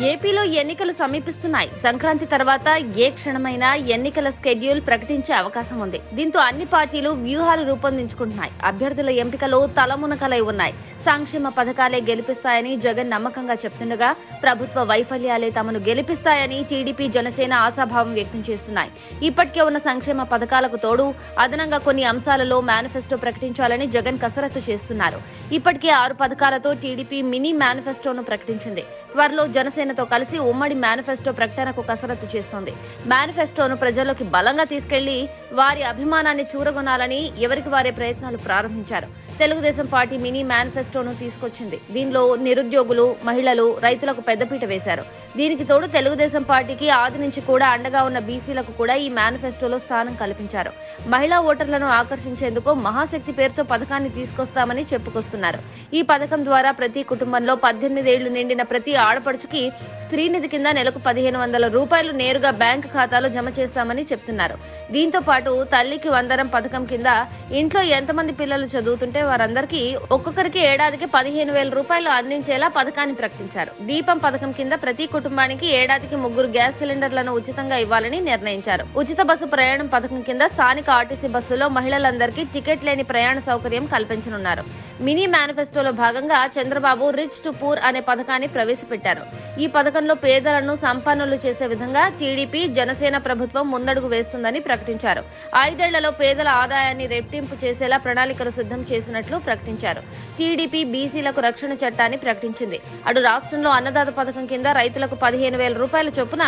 ఏపీలో ఎన్నికలు సమీపిస్తున్నాయి. సంక్రాంతి తర్వాత ఏ క్షణమైనా ఎన్నికల స్కెడ్యూల్ ప్రకటించే అవకాశం ఉంది. దీంతో అన్ని పార్టీలు వ్యూహాలు రూపొందించుకుంటున్నాయి. అభ్యర్థుల ఎంపికలు తలమునకలై ఉన్నాయి. సంక్షేమ పథకాలే గెలిపిస్తాయని జగన్ నమ్మకంగా చెప్తుండగా ప్రభుత్వ వైఫల్యాలే తమను గెలిపిస్తాయని టీడీపీ, జనసేన ఆశాభావం వ్యక్తం చేస్తున్నాయి. ఇప్పటికే ఉన్న సంక్షేమ పథకాలకు తోడు అదనంగా కొన్ని అంశాలలో మేనిఫెస్టో ప్రకటించాలని జగన్ కసరత్తు చేస్తున్నారు. ఇప్పటికే 6 పథకాలతో టీడీపీ మినీ మేనిఫెస్టోను ప్రకటించింది. త్వరలో జనసేనతో కలిసి ఉమ్మడి మేనిఫెస్టో ప్రకటనకు కసరత్తు చేస్తోంది. మేనిఫెస్టోను ప్రజల్లోకి బలంగా తీసుకెళ్లి వారి అభిమానాన్ని చూరగొనాలని ఎవరికి వారే ప్రయత్నాలు ప్రారంభించారు. తెలుగుదేశం పార్టీ మినీ మేనిఫెస్టోను తీసుకొచ్చింది. దీనిలో నిరుద్యోగులు, మహిళలు, రైతులకు పెద్దపీట వేశారు. దీనికి తోడు తెలుగుదేశం పార్టీకి ఆది నుంచి కూడా అండగా ఉన్న బీసీలకు కూడా ఈ మేనిఫెస్టోలో స్థానం కల్పించారు. మహిళా ఓటర్లను ఆకర్షించేందుకు మహాశక్తి పేరుతో పథకాన్ని తీసుకొస్తామని చెప్పుకొస్తున్నారు. ఈ పథకం ద్వారా ప్రతి కుటుంబంలో 18 ఏళ్లు నిండిన ప్రతి ఆడపడుచుకి స్త్రీనిధి కింద నెలకు 1500 రూపాయలు నేరుగా బ్యాంకు ఖాతాలో జమ చేస్తామని చెప్తున్నారు. దీంతో పాటు తల్లికి వందనం పథకం కింద ఇంట్లో ఎంతమంది పిల్లలు చదువుతుంటే వారందరికీ ఒక్కొక్కరికి ఏడాదికి 15,000 రూపాయలు అందించేలా పథకాన్ని ప్రకటించారు. దీపం పథకం కింద ప్రతి కుటుంబానికి ఏడాదికి 3 గ్యాస్ సిలిండర్లను ఉచితంగా ఇవ్వాలని నిర్ణయించారు. ఉచిత బస్సు ప్రయాణం పథకం కింద స్థానిక ఆర్టీసీ బస్సులో మహిళలందరికీ టికెట్ లేని ప్రయాణ సౌకర్యం కల్పించనున్నారు. మినీ మేనిఫెస్టోలో భాగంగా చంద్రబాబు రిచ్ టు పూర్ అనే పథకాన్ని ప్రవేశపెట్టారు. ఈ పథకంలో పేదలను సంపన్నులు చేసే విధంగా టీడీపీ, జనసేన ప్రభుత్వం ముందడుగు వేస్తుందని ప్రకటించారు. 5 ఏళ్లలో పేదల ఆదాయాన్ని రెట్టింపు చేసేలా ప్రణాళికలు సిద్ధం చేసినట్లు ప్రకటించారు. టీడీపీ బీసీలకు రక్షణ చట్టాన్ని ప్రకటించింది. అటు రాష్ట్రంలో అన్నదాత పథకం కింద రైతులకు 15,000 రూపాయల చొప్పున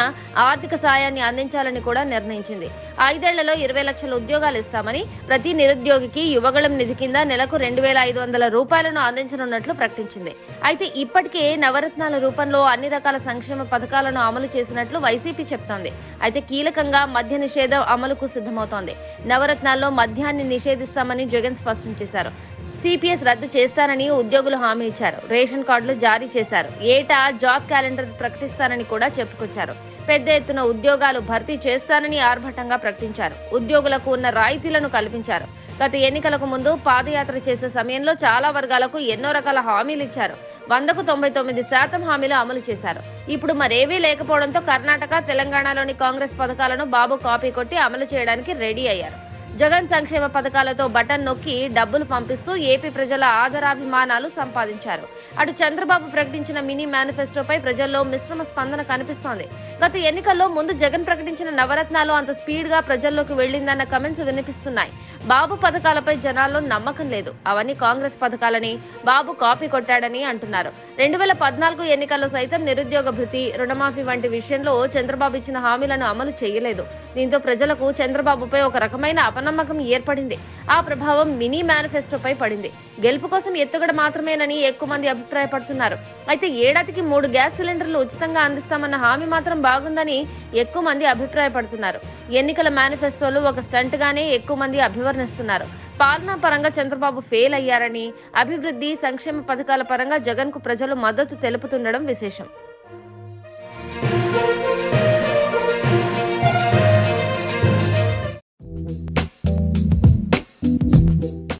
ఆర్థిక సాయాన్ని అందించాలని కూడా నిర్ణయించింది. 5 ఏళ్లలో 20 లక్షల ఉద్యోగాలు ఇస్తామని, ప్రతి నిరుద్యోగికి యువగళం నిధి కింద నెలకు 2,500 రూపాయలను అందించనున్నట్లు ప్రకటించింది. అయితే ఇప్పటికే నవరత్నాల రూపంలో అన్ని రకాల సంక్షేమ పథకాలను అమలు చేసినట్లు వైసీపీ చెప్తోంది. అయితే కీలకంగా మద్య నిషేధం అమలుకు సిద్ధమవుతోంది. నవరత్నాల్లో మద్యాన్ని నిషేధిస్తామని జగన్ స్పష్టం చేశారు. సిపిఎస్ రద్దు చేస్తానని ఉద్యోగులు హామీ ఇచ్చారు. రేషన్ కార్డులు జారీ చేశారు. ఏటా జాబ్ క్యాలెండర్ ప్రకటిస్తానని కూడా చెప్పుకొచ్చారు. పెద్ద ఎత్తున ఉద్యోగాలు భర్తీ చేస్తానని ఆర్భటంగా ప్రకటించారు. ఉద్యోగులకు ఉన్న రాయితీలను కల్పించారు. గత ఎన్నికలకు ముందు పాదయాత్ర చేసే సమయంలో చాలా వర్గాలకు ఎన్నో రకాల హామీలు ఇచ్చారు. 100కు 99% హామీలు అమలు చేశారు. ఇప్పుడు మరేవీ లేకపోవడంతో కర్ణాటక, తెలంగాణలోని కాంగ్రెస్ పథకాలను బాబు కాపీ కొట్టి అమలు చేయడానికి రెడీ అయ్యారు. జగన్ సంక్షేమ పథకాలతో బటన్ నొక్కి డబ్బులు పంపిస్తూ ఏపీ ప్రజల ఆదరాభిమానాలు సంపాదించారు. అటు చంద్రబాబు ప్రకటించిన మినీ మేనిఫెస్టోపై ప్రజల్లో మిశ్రమ స్పందన కనిపిస్తోంది. గత ఎన్నికల్లో ముందు జగన్ ప్రకటించిన నవరత్నాలు అంత స్పీడ్ గా ప్రజల్లోకి వెళ్లిందన్న కమెంట్స్ వినిపిస్తున్నాయి. బాబు పథకాలపై జనాల్లో నమ్మకం లేదు. అవన్నీ కాంగ్రెస్ పథకాలని బాబు కాపీ కొట్టాడని అంటున్నారు. 2014 ఎన్నికల్లో సైతం నిరుద్యోగ భృతి, రుణమాఫీ వంటి విషయంలో చంద్రబాబు ఇచ్చిన హామీలను అమలు చేయలేదు. దీంతో ప్రజలకు చంద్రబాబుపై ఒక రకమైన అపనమ్మకం ఏర్పడింది. ఆ ప్రభావం మినీ మేనిఫెస్టోపై పడింది. గెలుపు కోసం ఎత్తుగడ మాత్రమేనని ఎక్కువ మంది అభిప్రాయపడుతున్నారు. అయితే ఏడాదికి 3 గ్యాస్ సిలిండర్లు ఉచితంగా అందిస్తామన్న హామీ మాత్రం బాగుందని ఎక్కువ మంది అభిప్రాయపడుతున్నారు. ఎన్నికల మేనిఫెస్టోలు ఒక స్టంట్ గానే ఎక్కువ మంది అభివర్ణిస్తున్నారు. పాలనా పరంగా చంద్రబాబు ఫెయిల్ అయ్యారని, అభివృద్ధి, సంక్షేమ పథకాల పరంగా జగన్ కు ప్రజలు మద్దతు తెలుపుతుండడం విశేషం.